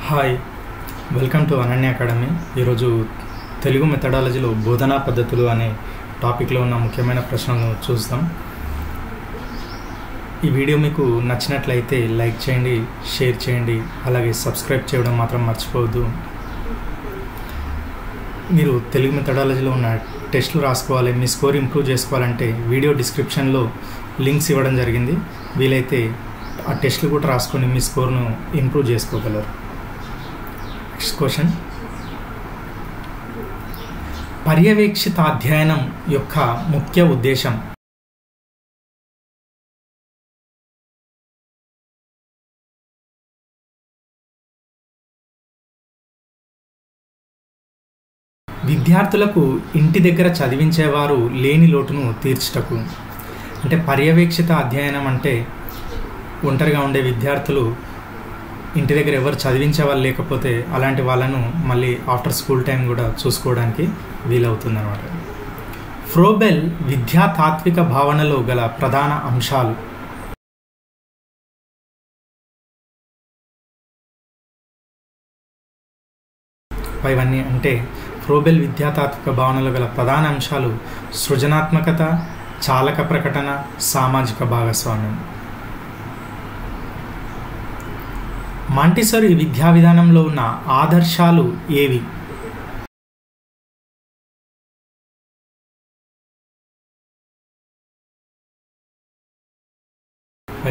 Hi, welcome to Ananya academy. ఈరోజు తెలుగు మెథడాలజీలో బోధనా పద్ధతులు అనే టాపిక్లో ఉన్న ముఖ్యమైన ప్రశ్నలను చూస్తాం. ఈ వీడియో మీకు నచ్చినట్లయితే లైక్ చేయండి, షేర్ చేయండి, అలాగే సబ్స్క్రైబ్ చేయడం మాత్రం మర్చిపోవద్దు. మీరు తెలుగు మెథడాలజీలో ఉన్న టెస్టులు రాసుకోవాలి, మీ స్కోర్ ఇంప్రూవ్ చేసుకోవాలంటే వీడియో డిస్క్రిప్షన్లో లింక్స్ ఇవ్వడం జరిగింది. వీలైతే ఆ టెస్టులు కూడా రాసుకొని మీ స్కోర్ను ఇంప్రూవ్ చేసుకోగలరు. నెక్స్ట్ క్వశ్చన్, పర్యవేక్షిత అధ్యయనం యొక్క ముఖ్య ఉద్దేశం? విద్యార్థులకు ఇంటి దగ్గర చదివించేవారు లేని లోటును తీర్చుటకు. అంటే పర్యవేక్షిత అధ్యయనం అంటే ఒంటరిగా ఉండే విద్యార్థులు ఇంటి దగ్గర ఎవరు చదివించే వాళ్ళు లేకపోతే అలాంటి వాళ్ళను మళ్ళీ ఆఫ్టర్ స్కూల్ టైం కూడా చూసుకోవడానికి వీలవుతుంది అన్నమాట. ఫ్రోబెల్ విద్యా తాత్విక భావనలో గల ప్రధాన అంశాలు? ఇవన్నీ అంటే ఫ్రోబెల్ విద్యాతాత్విక భావనలో గల ప్రధాన అంశాలు సృజనాత్మకత, చాలక ప్రకటన, సామాజిక భాగస్వామ్యం. మాంటిసోరీ విద్యా విధానంలో ఉన్న ఆదర్శాలు ఏవి?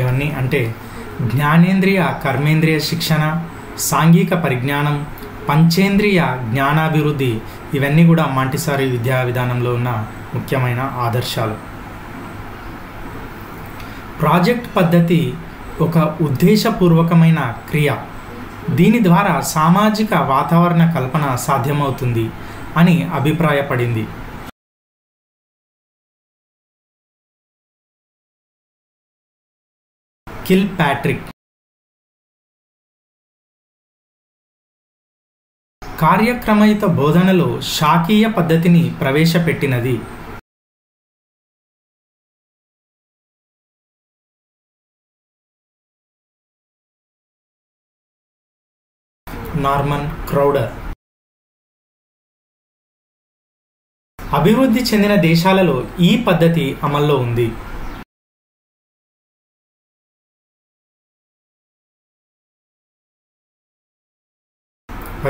ఇవన్నీ అంటే జ్ఞానేంద్రియ కర్మేంద్రియ శిక్షణ, సాంఘిక పరిజ్ఞానం, పంచేంద్రియ జ్ఞానాభివృద్ధి. ఇవన్నీ కూడా మాంటిసోరీ విద్యా విధానంలో ఉన్న ముఖ్యమైన ఆదర్శాలు. ప్రాజెక్ట్ పద్ధతి ఒక ఉద్దేశపూర్వకమైన క్రియ. దీని ద్వారా సామాజిక వాతావరణ కల్పన సాధ్యమవుతుంది అని అభిప్రాయపడింది. Kill Patrick. కార్యక్రమయుత బోధనలో శాఖీయ పద్ధతిని ప్రవేశపెట్టినది? నార్మన్ క్రౌడర్. అభివృద్ధి చెందిన దేశాలలో ఈ పద్ధతి అమల్లో ఉంది.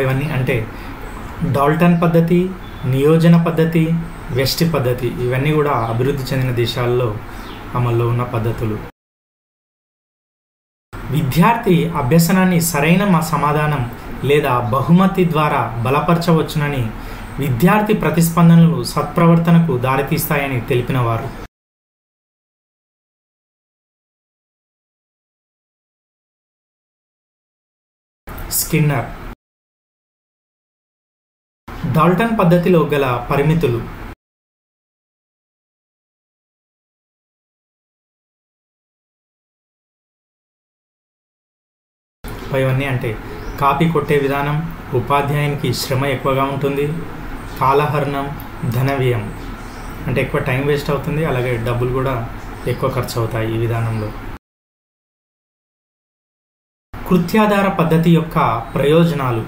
ఇవన్నీ అంటే డాల్టన్ పద్ధతి, నియోజన పద్ధతి, వెస్ట్ పద్ధతి. ఇవన్నీ కూడా అభివృద్ధి చెందిన దేశాల్లో అమల్లో ఉన్న పద్ధతులు. విద్యార్థి అభ్యసనాన్ని సరైన సమాధానం లేదా బహుమతి ద్వారా బలపరచవచ్చునని, విద్యార్థి ప్రతిస్పందనలు సత్ప్రవర్తనకు దారితీస్తాయని తెలిపినవారు? స్కిన్నర్. డాల్టన్ పద్ధతిలో గల పరిమితులు? ఇవన్నీ అంటే కాపీ కొట్టే విధానం, ఉపాధ్యాయునికి శ్రమ ఎక్కువగా ఉంటుంది, కాలహరణం, ధన వ్యయం అంటే ఎక్కువ టైం వేస్ట్ అవుతుంది, అలాగే డబ్బులు కూడా ఎక్కువ ఖర్చు అవుతాయి ఈ విధానంలో. కృత్యాధార పద్ధతి యొక్క ప్రయోజనాలు?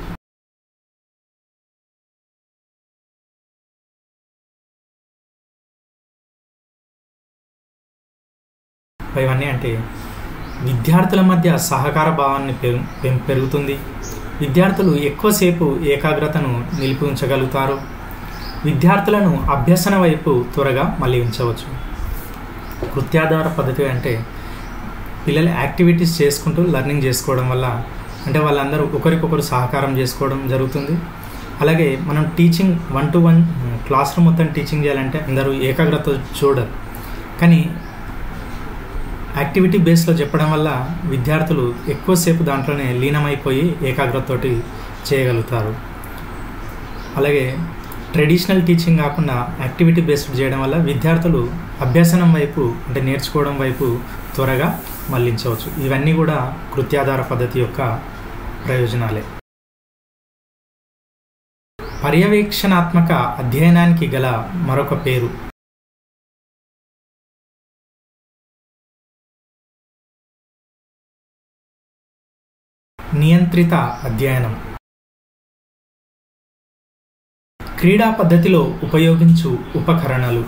ఇవన్నీ అంటే విద్యార్థుల మధ్య సహకార భావాన్ని పెరుగుతుంది, విద్యార్థులు ఎక్కువసేపు ఏకాగ్రతను నిలిపి ఉంచగలుగుతారు, విద్యార్థులను అభ్యసన వైపు త్వరగా మళ్ళీ ఉంచవచ్చు. కృత్యాధార పద్ధతి అంటే పిల్లలు యాక్టివిటీస్ చేసుకుంటూ లెర్నింగ్ చేసుకోవడం వల్ల అంటే వాళ్ళందరూ ఒకరికొకరు సహకారం చేసుకోవడం జరుగుతుంది. అలాగే మనం టీచింగ్ 1-to-1 క్లాస్ రూమ్ మొత్తం టీచింగ్ చేయాలంటే అందరూ ఏకాగ్రత చూడరు, కానీ యాక్టివిటీ బేస్లో చెప్పడం వల్ల విద్యార్థులు ఎక్కువసేపు దాంట్లోనే లీనమైపోయి ఏకాగ్రతతోటి చేయగలుగుతారు. అలాగే ట్రెడిషనల్ టీచింగ్ కాకుండా యాక్టివిటీ బేస్డ్ చేయడం వల్ల విద్యార్థులు అభ్యసనం వైపు అంటే నేర్చుకోవడం వైపు త్వరగా మళ్లించవచ్చు. ఇవన్నీ కూడా కృత్యాధార పద్ధతి యొక్క ప్రయోజనాలే. పర్యవేక్షణాత్మక అధ్యయనానికి గల మరొక పేరు? నియంత్రిత అధ్యయనం. క్రీడా పద్ధతిలో ఉపయోగించు ఉపకరణాలు.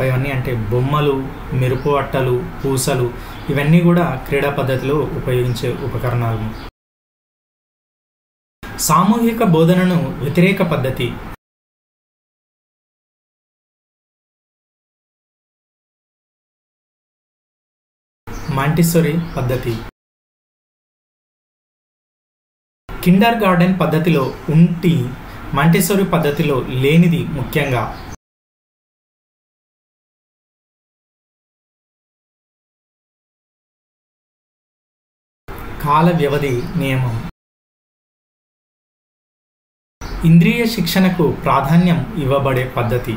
ఇవన్నీ అంటే బొమ్మలు, మెరుపు అట్టలు, పూసలు, ఇవన్నీ కూడా క్రీడా పద్ధతిలో ఉపయోగించే ఉపకరణాలు. సామూహిక బోధనను వ్యతిరేక పద్ధతి. మాంటిసోరీ పద్ధతి. కిండర్ గార్డెన్ పద్ధతిలో ఉంటి మాంటిసోరీ పద్ధతిలో లేనిది ముఖ్యంగా కాల వ్యవధి నియమం. ఇంద్రియ శిక్షణకు ప్రాధాన్యం ఇవ్వబడే పద్ధతి.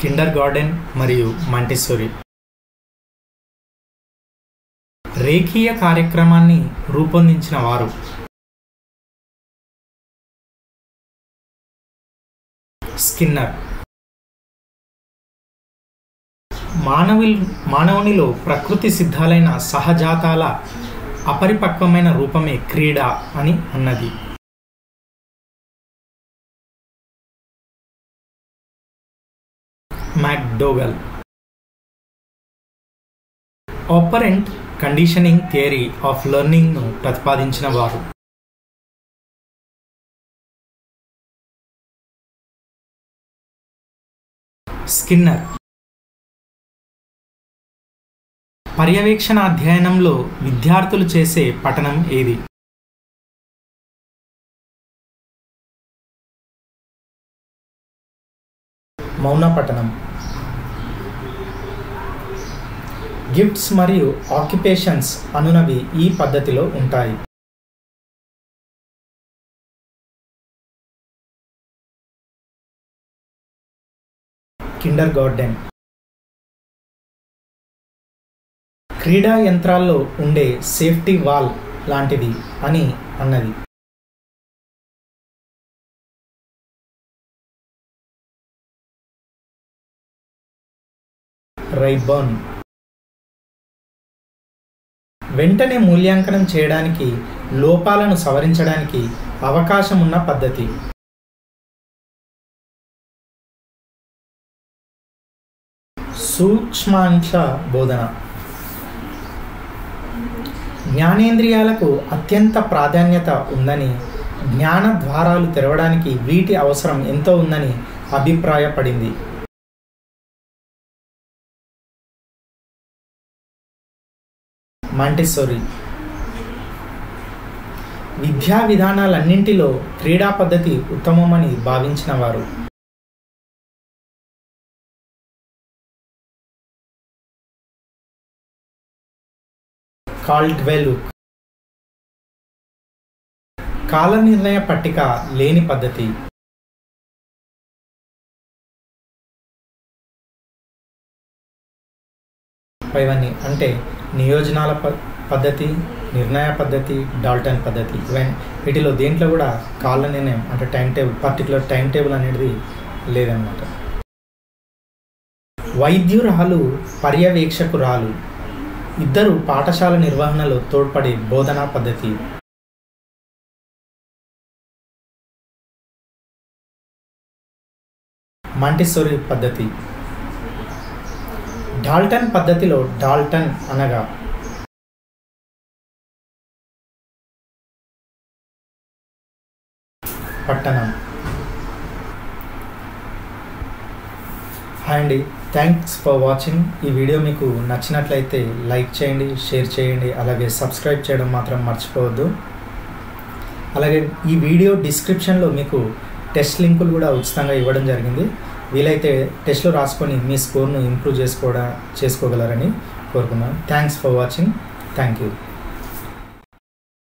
కిండర్ గార్డెన్ మరియు మాంటిసోరీ. రేఖీయ కార్యక్రమాన్ని రూపొందించిన వారు. స్కిన్నర్. మానవునిలో ప్రకృతి సిద్ధాలైన సహజాతాల అపరిపక్వమైన రూపమే క్రీడ అని అన్నది. మ్యాక్డోగల్. ఆపరెంట్ కండిషనింగ్ థియరీ ఆఫ్ లెర్నింగ్ను ప్రతిపాదించిన వారు. స్కిన్నర్. పర్యవేక్షణ అధ్యయనంలో విద్యార్థులు చేసే పఠనం ఏది? మౌన పఠనం. గిఫ్ట్స్ మరియు ఆక్యుపేషన్స్ అనునవి ఈ పద్ధతిలో ఉంటాయి. Kinder garden. క్రీడా యంత్రాల్లో ఉండే సేఫ్టీ వాల్ లాంటిది అని అన్నది. రైబర్న్. వెంటనే మూల్యాంకనం చేయడానికి, లోపాలను సవరించడానికి అవకాశం ఉన్న పద్ధతి. సూక్ష్మాంశ బోధన. జ్ఞానేంద్రియాలకు అత్యంత ప్రాధాన్యత ఉందని, జ్ఞాన ద్వారాలు తెరవడానికి వీటి అవసరం ఎంతో ఉందని అభిప్రాయపడింది. మాంటిసోరీ. విద్యా విధానాలన్నింటిలో క్రీడా పద్ధతి ఉత్తమమని భావించిన వారు. కాల్డ్వెల్. కాల నిర్ణయ పట్టిక లేని పద్ధతి. ఇవన్నీ అంటే నియోజనాల పద్ధతి, నిర్ణయ పద్ధతి, డాల్టన్ పద్ధతి. వీటిలో దేంట్లో కూడా కాల నిర్ణయం అంటే time table, particular time table అనేది లేదన్నమాట. వైద్యురాలు, పర్యవేక్షకురాలు ఇద్దరు పాఠశాల నిర్వహణలో తోడ్పడే బోధనా పద్ధతి. మాంటిసోరీ పద్ధతి. డాల్టన్ పద్ధతిలో డాల్టన్ అనగా పట్టణం. హాయ్ అండి, థ్యాంక్స్ ఫర్ వాచింగ్. ఈ వీడియో మీకు నచ్చినట్లయితే లైక్ చేయండి, షేర్ చేయండి, అలాగే సబ్స్క్రైబ్ చేయడం మాత్రం మర్చిపోవద్దు. అలాగే ఈ వీడియో డిస్క్రిప్షన్లో మీకు టెస్ట్ లింకులు కూడా ఉచితంగా ఇవ్వడం జరిగింది. వీలైతే టెస్ట్లో రాసుకొని మీ స్కోర్ను ఇంప్రూవ్ చేసుకోగలరని కోరుకున్నాను. Thanks for watching. Thank you.